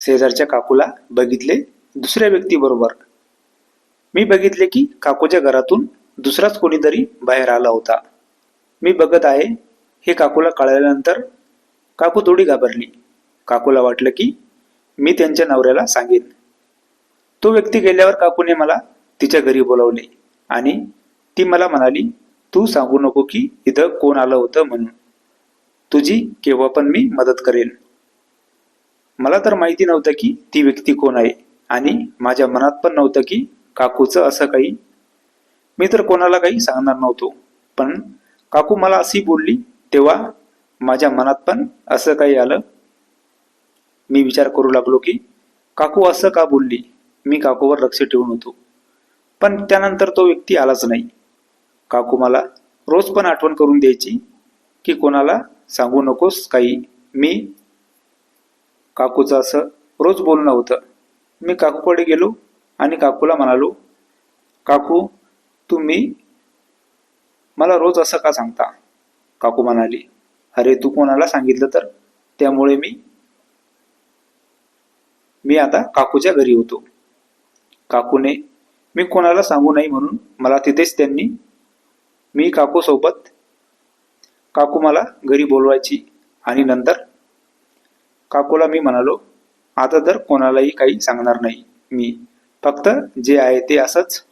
शेजारच्या काकूला बघितले दुसऱ्या व्यक्तीबरोबर. मी बघितले की काकूच्या घरातून दुसराच कोणीतरी बाहेर आला होता. मी बघत आहे हे काकूला कळल्यानंतर काकू थोडी घाबरली. काकूला वाटलं की मी त्यांच्या नवऱ्याला सांगेन. तो व्यक्ती गेल्यावर काकूने मला तिच्या घरी बोलावले आणि ती मला म्हणाली, तू सांगू नको की इथं कोण आलं होतं म्हणून. तुझी केव्हा पण मी मदत करेन. मला तर माहिती नव्हतं की ती व्यक्ती कोण आहे आणि माझ्या मनात पण नव्हतं की काकूचं असं काही. मी तर कोणाला काही सांगणार नव्हतो, पण काकू मला अशी बोलली तेव्हा माझ्या मनात पण असं काही आलं. मी विचार करू लागलो की काकू असं का बोलली. मी काकूवर लक्ष ठेवून होतो, पण त्यानंतर तो व्यक्ती आलाच नाही. काकू मला रोज पण आठवण करून द्यायची की कोणाला सांगू नकोस काही. मी काकूचं असं रोज बोलणं होतं. मी काकूकडे गेलो आणि काकूला म्हणालो, काकू तुम्ही मला रोज असं का सांगता. काकू म्हणाली, अरे तू कोणाला सांगितलं तर. त्यामुळे मी आता काकूच्या घरी होतो. काकूने मी कोणाला सांगू नाही म्हणून मला तिथेच त्यांनी मी काकू सोबत. काकू मला घरी बोलवायची आणि नंतर काकूला मी म्हणालो, आता तर कोणालाही काही सांगणार नाही. मी फक्त जे आहे ते असंच